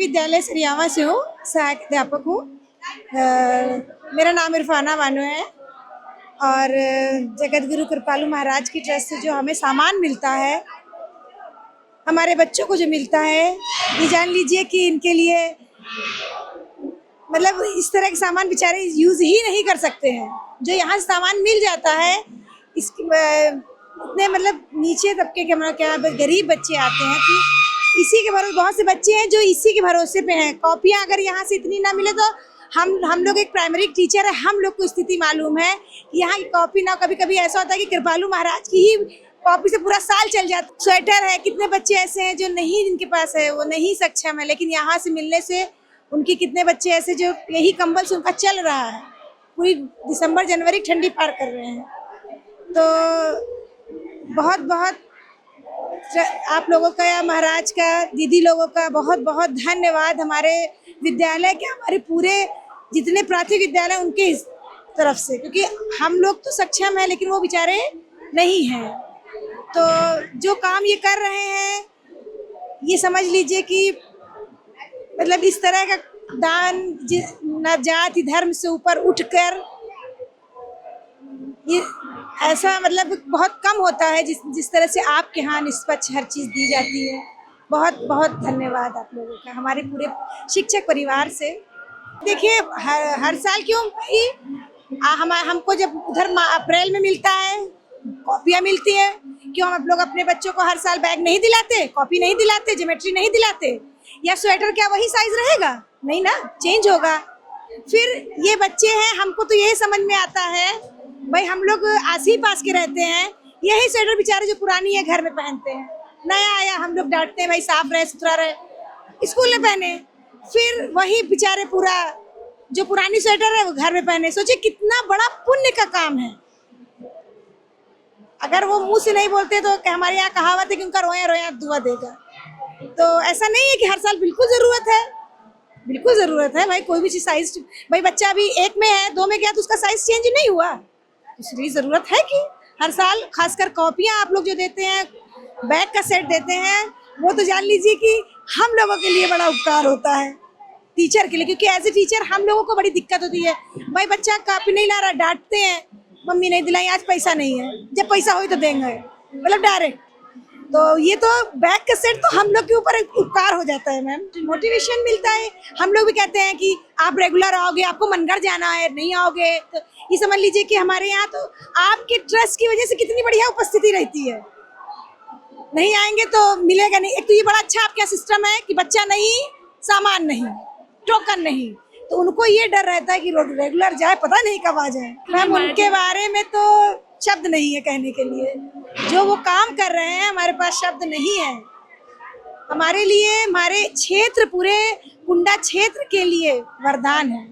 विद्यालय सरियावा से हूँ, सहायक अध्यापक हूँ। मेरा नाम इरफाना बानो है और जगत गुरु कृपालु महाराज की ट्रस्ट से जो हमें सामान मिलता है, हमारे बच्चों को जो मिलता है, ये जान लीजिए कि इनके लिए मतलब इस तरह के सामान बेचारे यूज़ ही नहीं कर सकते हैं। जो यहाँ से सामान मिल जाता है, इसकी इतने मतलब नीचे तबके के क्या गरीब बच्चे आते हैं कि इसी के भरोसे, बहुत से बच्चे हैं जो इसी के भरोसे पे हैं। कॉपियाँ अगर यहाँ से इतनी ना मिले तो हम लोग एक प्राइमरी टीचर है, हम लोग को स्थिति मालूम है कि यहाँ की कॉपी ना, कभी कभी ऐसा होता है कि कृपालु महाराज की ही कॉपी से पूरा साल चल जाता। स्वेटर है, कितने बच्चे ऐसे हैं जो नहीं, जिनके पास है वो नहीं सक्षम है, लेकिन यहाँ से मिलने से उनके कितने बच्चे ऐसे जो यही कंबल से उनका चल रहा है, पूरी दिसंबर जनवरी ठंडी पार कर रहे हैं। तो बहुत बहुत आप लोगों का या महाराज का, दीदी लोगों का बहुत बहुत धन्यवाद। हमारे विद्यालय के, हमारे पूरे जितने प्राथमिक विद्यालय उनके तरफ से, क्योंकि हम लोग तो सक्षम हैं लेकिन वो बेचारे नहीं हैं। तो जो काम ये कर रहे हैं, ये समझ लीजिए कि मतलब इस तरह का दान न जाति धर्म से ऊपर उठकर, ये ऐसा मतलब बहुत कम होता है जिस तरह से आपके यहाँ निष्पक्ष हर चीज़ दी जाती है। बहुत बहुत धन्यवाद आप लोगों का, हमारे पूरे शिक्षक परिवार से। देखिए हर साल क्यों हमको जब उधर अप्रैल में मिलता है, कॉपियाँ मिलती है, क्यों हम लोग अपने बच्चों को हर साल बैग नहीं दिलाते, कॉपी नहीं दिलाते, ज्योमेट्री नहीं दिलाते? या स्वेटर क्या वही साइज रहेगा? नहीं ना, चेंज होगा। फिर ये बच्चे हैं, हमको तो यही समझ में आता है भाई, हम लोग आस ही पास के रहते हैं, यही स्वेटर बेचारे जो पुरानी है घर में पहनते हैं, नया आया हम लोग डांटते हैं भाई साफ रहे सुथरा रहे, स्कूल में पहने। फिर वही बेचारे पूरा जो पुरानी स्वेटर है वो घर में पहने। सोचिए कितना बड़ा पुण्य का काम है। अगर वो मुंह से नहीं बोलते तो हमारे यहाँ कहावत है कि उनका रोया रोया दुआ देगा। तो ऐसा नहीं है कि हर साल बिल्कुल ज़रूरत है, बिल्कुल ज़रूरत है भाई। कोई भी चीज़ साइज, भाई बच्चा अभी 1 में है, 2 में गया तो उसका साइज चेंज नहीं हुआ, इसलिए ज़रूरत है कि हर साल, खासकर कॉपियाँ आप लोग जो देते हैं, बैग का सेट देते हैं, वो तो जान लीजिए कि हम लोगों के लिए बड़ा उपकार होता है, टीचर के लिए। क्योंकि एज ए टीचर हम लोगों को बड़ी दिक्कत होती है, भाई बच्चा कॉपी नहीं ला रहा, डांटते हैं, मम्मी नहीं दिलाई, आज पैसा नहीं है, जब पैसा हो तो देंगे, मतलब डायरेक्ट। तो ये तो बैग का सेट तो हम लोग के ऊपर एक उपकार हो जाता है मैम, मोटिवेशन मिलता है। हम लोग भी कहते हैं कि आप रेगुलर आओगे, आपको मनगढ़ जाना है, नहीं आओगे तो ये समझ लीजिए कि हमारे यहाँ तो आपके ट्रस्ट की वजह से कितनी बढ़िया उपस्थिति रहती है। नहीं आएंगे तो मिलेगा नहीं। एक तो ये बड़ा अच्छा आपका सिस्टम है कि बच्चा नहीं, सामान नहीं, टोकन नहीं, तो उनको ये डर रहता है कि रेगुलर जाए, पता नहीं कब आ जाए। मैम उनके बारे में तो शब्द नहीं है कहने के लिए, जो वो काम कर रहे हैं हमारे पास शब्द नहीं है। हमारे लिए, हमारे क्षेत्र, पूरे कुंडा क्षेत्र के लिए वरदान है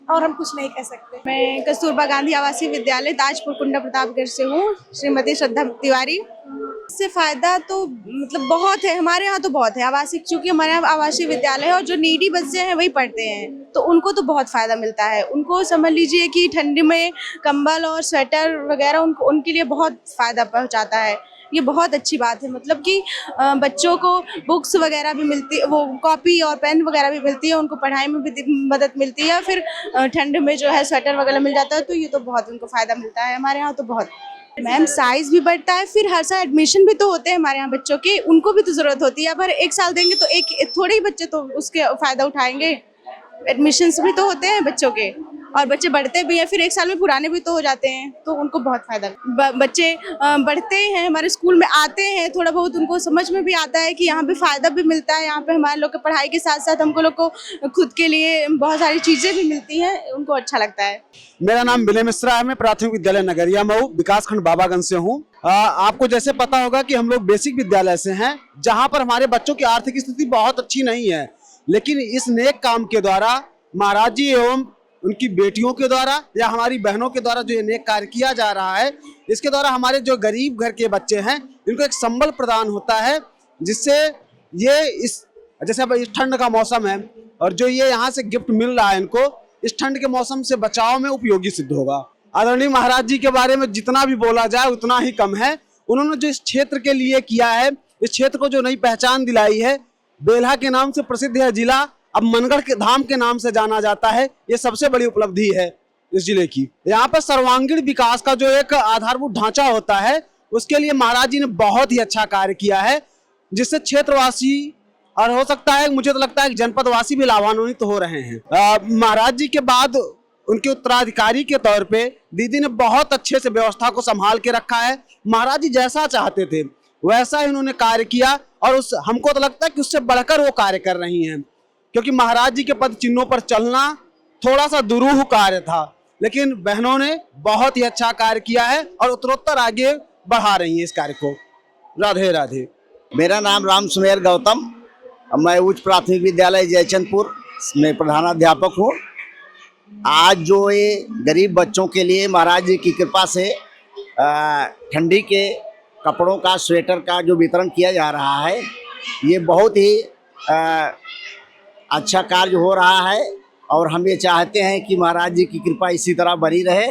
और हम कुछ नहीं कह सकते। मैं कस्तूरबा गांधी आवासीय विद्यालय ताजपुर कुंडा प्रतापगढ़ से हूँ, श्रीमती श्रद्धा तिवारी। इससे फायदा तो मतलब बहुत है, हमारे यहाँ तो बहुत है आवासीय, क्योंकि हमारे यहाँ आवासीय विद्यालय है और जो नीडी बच्चे हैं वही पढ़ते हैं, तो उनको तो बहुत फायदा मिलता है। उनको समझ लीजिए कि ठंडी में कंबल और स्वेटर वगैरह उनके लिए बहुत फायदा पहुँचाता है। ये बहुत अच्छी बात है, मतलब कि बच्चों को बुक्स वगैरह भी मिलती, वो कॉपी और पेन वगैरह भी मिलती है, उनको पढ़ाई में भी मदद मिलती है। फिर ठंड में जो है स्वेटर वगैरह मिल जाता है, तो ये तो बहुत उनको फ़ायदा मिलता है। हमारे यहाँ तो बहुत मैम साइज़ भी बढ़ता है, फिर हर साल एडमिशन भी तो होते हैं हमारे यहाँ बच्चों के, उनको भी तो ज़रूरत होती है। अब हर 1 साल देंगे तो एक थोड़े ही बच्चे तो उसके फ़ायदा उठाएंगे, एडमिशन्स भी तो होते हैं बच्चों के, और बच्चे बढ़ते भी हैं, फिर 1 साल में पुराने भी तो हो जाते हैं, तो उनको बहुत फायदा। बच्चे बढ़ते हैं, हमारे स्कूल में आते हैं, थोड़ा बहुत उनको समझ में भी आता है कि यहाँ पे फ़ायदा भी मिलता है। यहाँ पे हमारे लोग के पढ़ाई के साथ साथ हमको लोग को खुद के लिए बहुत सारी चीज़ें भी मिलती हैं, उनको अच्छा लगता है। मेरा नाम विनय मिश्रा है, मैं प्राथमिक विद्यालय नगरिया मऊ विकासखंड बाबागंज से हूँ। आपको जैसे पता होगा कि हम लोग बेसिक विद्यालय से हैं, जहाँ पर हमारे बच्चों की आर्थिक स्थिति बहुत अच्छी नहीं है, लेकिन इस नेक काम के द्वारा महाराज जी एवं उनकी बेटियों के द्वारा या हमारी बहनों के द्वारा जो ये नेक कार्य किया जा रहा है, इसके द्वारा हमारे जो गरीब घर के बच्चे हैं इनको एक संबल प्रदान होता है, जिससे ये इस जैसे अब इस ठंड का मौसम है और जो ये यहाँ से गिफ्ट मिल रहा है, इनको इस ठंड के मौसम से बचाव में उपयोगी सिद्ध होगा। आदरणीय महाराज जी के बारे में जितना भी बोला जाए उतना ही कम है। उन्होंने जो इस क्षेत्र के लिए किया है, इस क्षेत्र को जो नई पहचान दिलाई है, बेल्हा के नाम से प्रसिद्ध है जिला, अब मनगढ़ के धाम के नाम से जाना जाता है। ये सबसे बड़ी उपलब्धि है इस जिले की। यहाँ पर सर्वांगीण विकास का जो एक आधारभूत ढांचा होता है, उसके लिए महाराज जी ने बहुत ही अच्छा कार्य किया है, जिससे क्षेत्रवासी और हो सकता है, मुझे तो लगता है जनपदवासी भी लाभान्वित हो रहे हैं। महाराज जी के बाद उनके उत्तराधिकारी के तौर पे दीदी ने बहुत अच्छे से व्यवस्था को संभाल के रखा है। महाराज जी जैसा चाहते थे वैसा ही उन्होंने कार्य किया, और उस हमको तो लगता है कि उससे बढ़कर वो कार्य कर रही हैं, क्योंकि महाराज जी के पद चिन्हों पर चलना थोड़ा सा दुरूह कार्य था, लेकिन बहनों ने बहुत ही अच्छा कार्य किया है और उत्तरोत्तर आगे बढ़ा रही हैं इस कार्य को। राधे राधे। मेरा नाम राम सुमेर गौतम, मैं उच्च प्राथमिक विद्यालय जयचंदपुर में प्रधानाध्यापक हूँ। आज जो ये गरीब बच्चों के लिए महाराज जी की कृपा से ठंडी के कपड़ों का, स्वेटर का जो वितरण किया जा रहा है, ये बहुत ही अच्छा कार्य हो रहा है। और हम ये चाहते हैं कि महाराज जी की कृपा इसी तरह बनी रहे,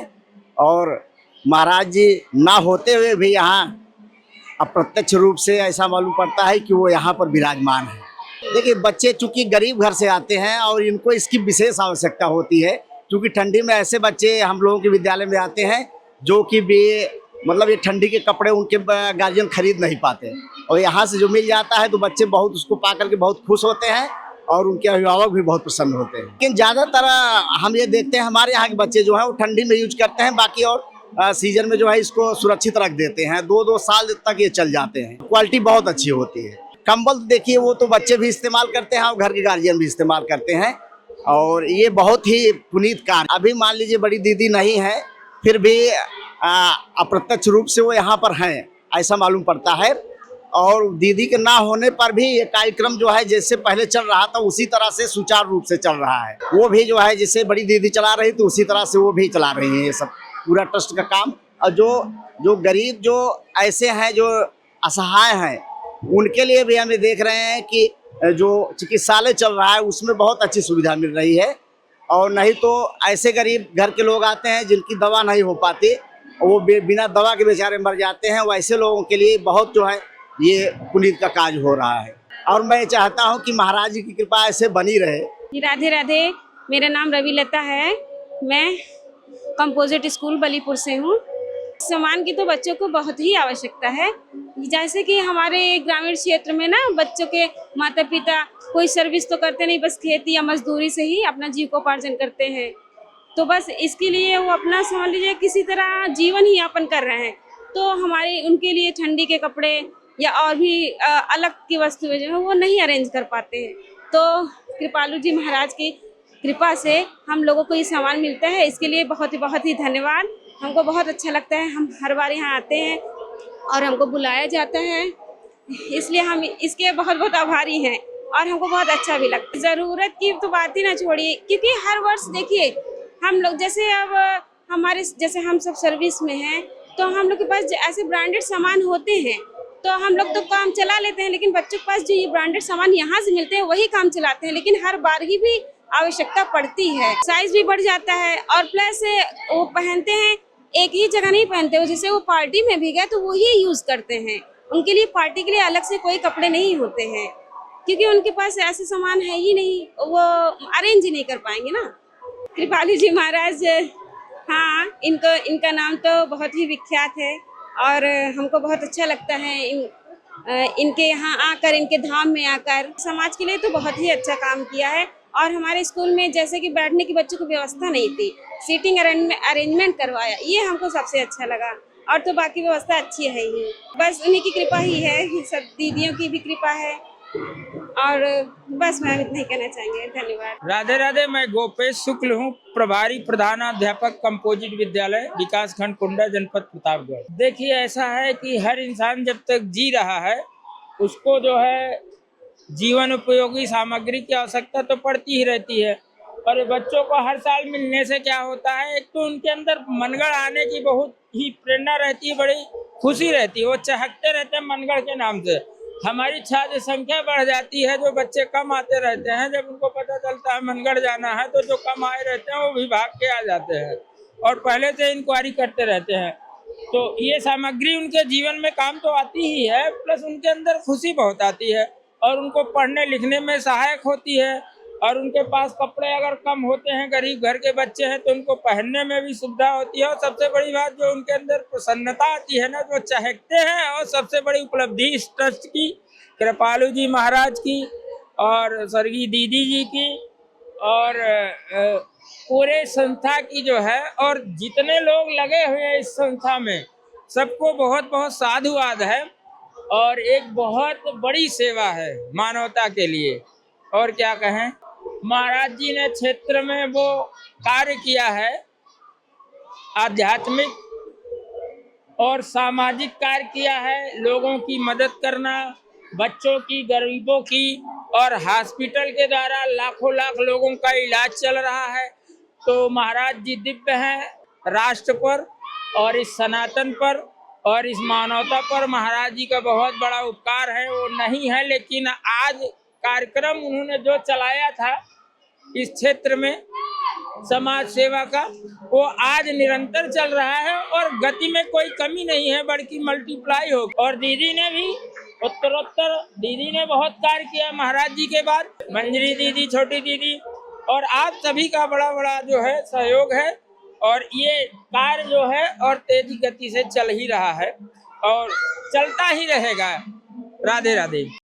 और महाराज जी ना होते हुए भी यहाँ अप्रत्यक्ष रूप से ऐसा मालूम पड़ता है कि वो यहाँ पर विराजमान है। देखिए, बच्चे चूँकि गरीब घर से आते हैं और इनको इसकी विशेष आवश्यकता होती है, क्योंकि ठंडी में ऐसे बच्चे हम लोगों के विद्यालय में आते हैं जो कि मतलब ये ठंडी के कपड़े उनके गार्जियन खरीद नहीं पाते, और यहाँ से जो मिल जाता है तो बच्चे बहुत उसको पा करके बहुत खुश होते हैं, और उनके अभिभावक भी बहुत प्रसन्न होते हैं। लेकिन ज़्यादातर हम ये देखते हैं हमारे यहाँ के बच्चे जो हैं वो ठंडी में यूज करते हैं, बाकी और सीजन में जो है इसको सुरक्षित रख देते हैं। 2-2 साल तक ये चल जाते हैं। क्वालिटी बहुत अच्छी होती है। कंबल देखिए, वो तो बच्चे भी इस्तेमाल करते हैं और घर के गार्जियन भी इस्तेमाल करते हैं, और ये बहुत ही पुनीत कार्य। अभी मान लीजिए बड़ी दीदी नहीं है, फिर भी अप्रत्यक्ष रूप से वो यहाँ पर हैं ऐसा मालूम पड़ता है। और दीदी के ना होने पर भी ये कार्यक्रम जो है जैसे पहले चल रहा था उसी तरह से सुचारू रूप से चल रहा है। वो भी जो है जैसे बड़ी दीदी चला रही थी उसी तरह से वो भी चला रही है ये सब पूरा ट्रस्ट का काम। और जो गरीब जो ऐसे हैं जो असहाय हैं, उनके लिए भी हमें देख रहे हैं कि जो चिकित्सालय चल रहा है उसमें बहुत अच्छी सुविधा मिल रही है। और नहीं तो ऐसे गरीब घर के लोग आते हैं जिनकी दवा नहीं हो पाती, वो बिना दवा के बेचारे मर जाते हैं। वैसे लोगों के लिए बहुत जो है ये पुनीत का कार्य हो रहा है, और मैं चाहता हूँ कि महाराज जी की कृपा ऐसे बनी रहे। राधे राधे। मेरा नाम रवि लता है, मैं कंपोजिट स्कूल बलीपुर से हूँ। सामान की तो बच्चों को बहुत ही आवश्यकता है। जैसे कि हमारे ग्रामीण क्षेत्र में ना बच्चों के माता पिता कोई सर्विस तो करते नहीं, बस खेती या मजदूरी से ही अपना जीविकोपार्जन करते हैं। तो बस इसके लिए वो अपना समझ लीजिए किसी तरह जीवन ही यापन कर रहे हैं। तो हमारे उनके लिए ठंडी के कपड़े या और भी अलग की वस्तुएं जो है वो नहीं अरेंज कर पाते हैं। तो कृपालु जी महाराज की कृपा से हम लोगों को ये सामान मिलता है, इसके लिए बहुत ही धन्यवाद। हमको बहुत अच्छा लगता है, हम हर बार यहाँ आते हैं और हमको बुलाया जाता है, इसलिए हम इसके बहुत आभारी हैं और हमको बहुत अच्छा भी लगता है। ज़रूरत की तो बात ही ना छोड़िए, क्योंकि हर वर्ष देखिए हम लोग जैसे अब हमारे जैसे हम सब सर्विस में हैं तो हम लोग के पास ऐसे ब्रांडेड सामान होते हैं तो हम लोग तो काम चला लेते हैं, लेकिन बच्चों के पास जो ये ब्रांडेड सामान यहाँ से मिलते हैं वही काम चलाते हैं। लेकिन हर बार ही भी आवश्यकता पड़ती है, साइज भी बढ़ जाता है और प्लस वो पहनते हैं एक ही जगह नहीं पहनते, वो जैसे वो पार्टी में भी गए तो वही यूज करते हैं। उनके लिए पार्टी के लिए अलग से कोई कपड़े नहीं होते हैं, क्योंकि उनके पास ऐसे सामान है ही नहीं, वो अरेंज ही नहीं कर पाएंगे ना। कृपालु जी महाराज, हाँ, इनका नाम तो बहुत ही विख्यात है और हमको बहुत अच्छा लगता है इनके यहाँ आकर, इनके धाम में आकर। समाज के लिए तो बहुत ही अच्छा काम किया है। और हमारे स्कूल में जैसे कि बैठने की बच्चों को व्यवस्था नहीं थी, सीटिंग अरेंजमेंट करवाया, ये हमको सबसे अच्छा लगा। और तो बाकी व्यवस्था अच्छी है ही, बस उन्हीं की कृपा ही है, सब दीदियों की भी कृपा है। और बस मैं इतना ही कहना चाहेंगे, धन्यवाद। राधे राधे। मैं गोपेश शुक्ल हूँ, प्रभारी प्रधानाध्यापक कंपोजिट विद्यालय विकास खंड कुंडा, जनपद प्रतापगढ़। देखिए, ऐसा है कि हर इंसान जब तक जी रहा है उसको जो है जीवन उपयोगी सामग्री की आवश्यकता तो पड़ती ही रहती है। और बच्चों को हर साल मिलने से क्या होता है, एक तो उनके अंदर मनगढ़ आने की बहुत ही प्रेरणा रहती है, बड़ी खुशी रहती है, वो चहकते रहते हैं मनगढ़ के नाम से। हमारी छात्र संख्या बढ़ जाती है, जो बच्चे कम आते रहते हैं, जब उनको पता चलता है मनगढ़ जाना है तो जो कम आए रहते हैं वो भी भाग के आ जाते हैं और पहले से इंक्वायरी करते रहते हैं। तो ये सामग्री उनके जीवन में काम तो आती ही है, प्लस उनके अंदर खुशी बहुत आती है। और उनको पढ़ने लिखने में सहायक होती है। और उनके पास कपड़े अगर कम होते हैं, गरीब घर के बच्चे हैं, तो उनको पहनने में भी सुविधा होती है। और सबसे बड़ी बात जो उनके अंदर प्रसन्नता आती है ना, जो चहकते हैं। और सबसे बड़ी उपलब्धि इस ट्रस्ट की, कृपालु जी महाराज की और स्वर्गीय दीदी जी की और पूरे संस्था की जो है, और जितने लोग लगे हुए हैं इस संस्था में, सबको बहुत बहुत साधुवाद है। और एक बहुत बड़ी सेवा है मानवता के लिए। और क्या कहें, महाराज जी ने क्षेत्र में वो कार्य किया है, आध्यात्मिक और सामाजिक कार्य किया है। लोगों की मदद करना, बच्चों की, गरीबों की, और हॉस्पिटल के द्वारा लाखों लाख लोगों का इलाज चल रहा है। तो महाराज जी दिव्य हैं राष्ट्र पर और इस सनातन पर और इस मानवता पर। महाराज जी का बहुत बड़ा उपकार है, वो नहीं है, लेकिन आज कार्यक्रम उन्होंने जो चलाया था इस क्षेत्र में समाज सेवा का, वो आज निरंतर चल रहा है और गति में कोई कमी नहीं है, बल्कि मल्टीप्लाई हो। और दीदी ने भी उत्तरोत्तर, दीदी ने बहुत कार्य किया महाराज जी के बाद, मंजरी दीदी, छोटी दीदी, और आप सभी का बड़ा बड़ा जो है सहयोग है। और ये कार्य जो है और तेजी गति से चल ही रहा है और चलता ही रहेगा। राधे राधे।